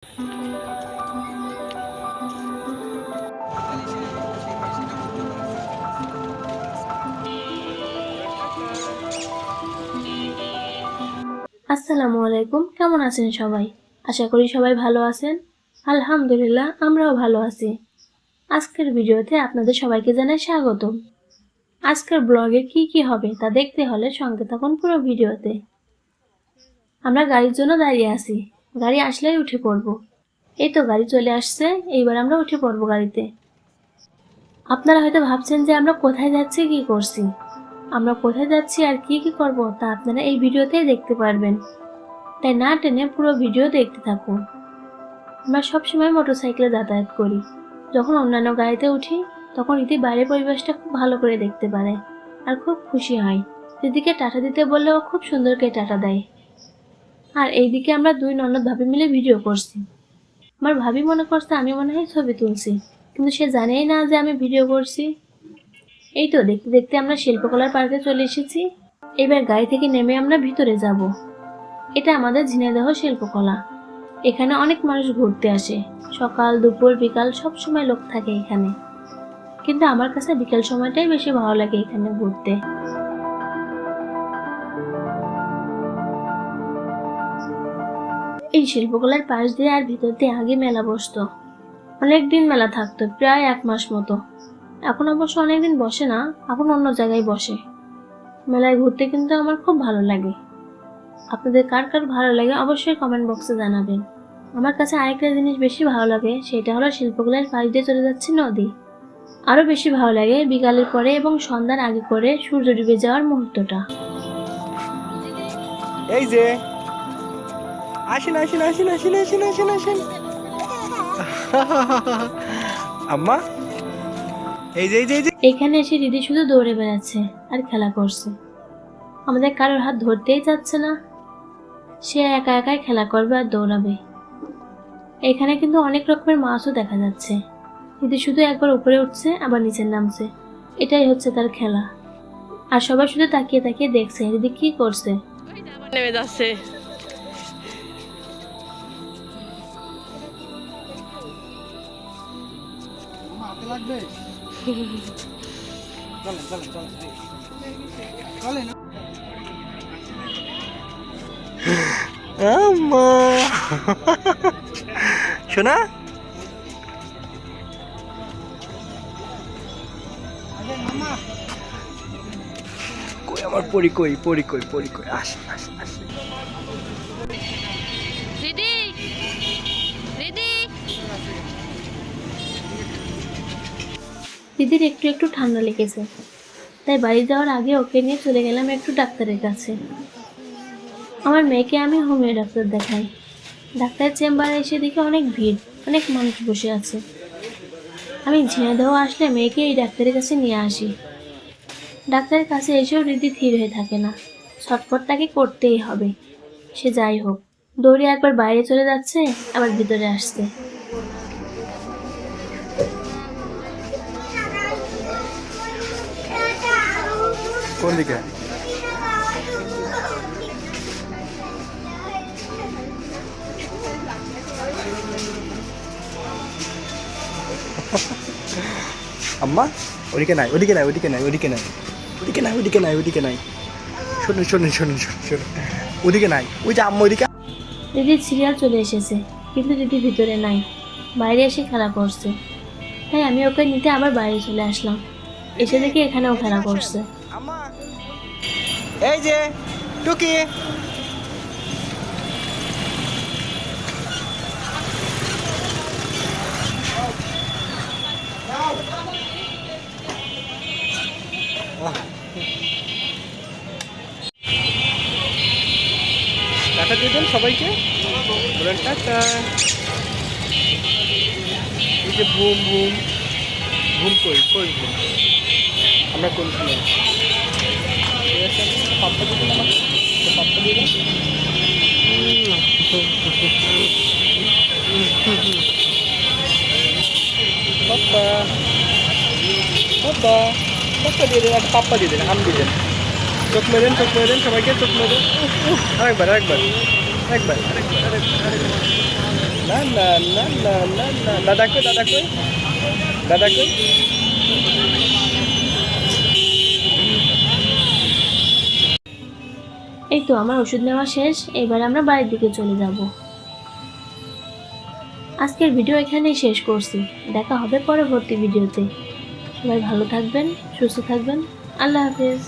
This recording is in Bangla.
আসসালামু আলাইকুম, কেমন আছেন সবাই? আশা করি সবাই ভালো আছেন। আলহামদুলিল্লাহ, আমরাও ভালো আছি। আজকের ভিডিওতে আপনাদের সবাইকে জানাই স্বাগতম। আজকের ব্লগে কি হবে তা দেখতে হলে সঙ্গে থাকুন পুরো ভিডিওতে। আমরা গাড়ির জন্য দাঁড়িয়ে আছি, গাড়ি আসলেই উঠে পড়ব। এই তো গাড়ি চলে আসছে, এইবার আমরা উঠে পড়ব গাড়িতে। আপনারা হয়তো ভাবছেন যে আমরা কোথায় যাচ্ছি, কি করছি। আমরা কোথায় যাচ্ছি আর কি করব তা আপনারা এই ভিডিওতেই দেখতে পারবেন, তাই না টেনে পুরো ভিডিও দেখতে থাকুন। আমরা সবসময় মোটরসাইকেলে যাতায়াত করি। যখন অন্যান্য গাড়িতে উঠি তখন ইতি বাইরের পরিবেশটা খুব ভালো করে দেখতে পারে আর খুব খুশি হয়। দিদিকে টাটা দিতে বললেও খুব সুন্দর করে টাটা দেয়। আর এইদিকে আমরা দুই ননদ ভাবি মিলে ভিডিও করছি। আমার ভাবি মনে করছে আমি মনে হয় ছবি তুলছি, কিন্তু সে জানেই না যে আমি ভিডিও করছি। এই তো দেখতে দেখতে আমরা শিল্পকলার পার্কে চলে এসেছি। এবার গাড়ি থেকে নেমে আমরা ভিতরে যাব। এটা আমাদের ঝিনাইদহ শিল্পকলা। এখানে অনেক মানুষ ঘুরতে আসে, সকাল দুপুর বিকাল সব সময় লোক থাকে এখানে, কিন্তু আমার কাছে বিকাল সময়টাই বেশি ভালো লাগে এখানে ঘুরতে। এই শিল্পকলার পাশ দিয়ে আর ভিতর দিয়ে আগে মেলা বসতো, অনেকদিন মেলা থাকতো, প্রায় 1 মাস মতো। এখন অবশ্য অনেকদিন বসে না, এখন অন্য জায়গায় বসে। মেলায় ঘুরতে কিন্তু আমার খুব ভালো লাগে। আপনাদের কার কার ভালো লাগে অবশ্যই কমেন্ট বক্সে জানাবেন। আমার কাছে আরেকটা জিনিস বেশি ভালো লাগে, সেটা হলো শিল্পকলার পাশ দিয়ে চলে যাচ্ছে নদী। আরো বেশি ভালো লাগে বিকালের পরে এবং সন্ধ্যার আগে করে সূর্য ডুবে যাওয়ার মুহূর্তটা। এই যে আসেন আসেন আসেন আসেন আসেন আসেন আসেন আম্মা, এই যে এই যে এই যে এখানে এসে দিদি শুধু দৌড়ে বেড়াচ্ছে আর খেলা করছে। আমাদের কারোর হাত ধরতেই যাচ্ছে না, সে একা একাই খেলা করবে আর দৌড়াবে। এখানে কিন্তু অনেক রকমের মাছও দেখা যাচ্ছে। দিদি শুধু একবার উপরে উঠছে আবার নিচে নামছে, এটাই হচ্ছে তার খেলা। আর সবাই শুধু তাকিয়ে তাকিয়ে দেখছে দিদি কি করছে। নেমে যাচ্ছে। আম্মা শোনা, কই আমার পরি, কই পরি, কই পরি, কই আসে আসে আসে। দিদি দিদি দিদির একটু একটু ঠান্ডা লেগেছে, তাই বাড়ি যাওয়ার আগে ওকে নিয়ে চলে গেলাম একটু ডাক্তারের কাছে। আমার মেয়েকে আমি হোমিও ডাক্তার দেখাই। ডাক্তারের চেম্বারে এসে দেখি অনেক ভিড়, অনেক মানুষ বসে আছে। আমি ঝিনাইদহ আসলে মেয়েকে এই ডাক্তারের কাছে নিয়ে আসি। ডাক্তারের কাছে এসেও দিদি ধীর হয়ে থাকে না, ছটফট তাকে করতেই হবে। সে যাই হোক, দৌড়ে একবার বাইরে চলে যাচ্ছে আবার ভিতরে আসছে। কোন দিকে? আম্মা ওদিকে নাই, ওদিকে নাই, ওদিকে নাই, ওদিকে নাই, ওদিকে নাই, ওদিকে নাই, ওদিকে নাই। শোনেন শোনেন শোনেন শোনেন শোনেন, ওদিকে নাই, ওই যে আম্মা ওইদিকে। দিদির সিরিয়াল চলে এসেছে, কিন্তু দিদি ভিতরে নাই, বাইরে এসে খেলা করছে। তাই আমি ওকে নিতে আবার বাইরে চলে আসলাম। এসে দেখি এখানেও খেলা করছে। আম্মা এই যে টুকি, টাটা দিয়ে দেন সবাইকে, বলেন টাটা। এই যে বুম বুম, ঘুম কই কই ঘুম, আমরা কোনখানে? পাপ্পা দিয়ে দেন আমাকে, পাপ্পা দিয়ে দেন। পাপ্পা পাপ্পা পাপ্পা দিয়ে দেন, একটা পাপ্পা দিয়ে দেন, আম দিয়ে দেন। চোখ মেরেন, চোখ মেরেন সবাইকে, চোখ মেরেন। আরেকবার আরেকবার আরেকবার আরেকবার আরেকবার আরেকবার। না না না না না না দাদা কই দাদা কই দাদা কই এই তো আমার ওষুধ নেওয়া শেষ, এবার আমরা বাড়ির দিকে চলে যাব। আজকের ভিডিও এখানেই শেষ করছি। দেখা হবে পরবর্তী ভিডিওতে। সবাই ভালো থাকবেন, সুস্থ থাকবেন। আল্লাহ হাফেজ।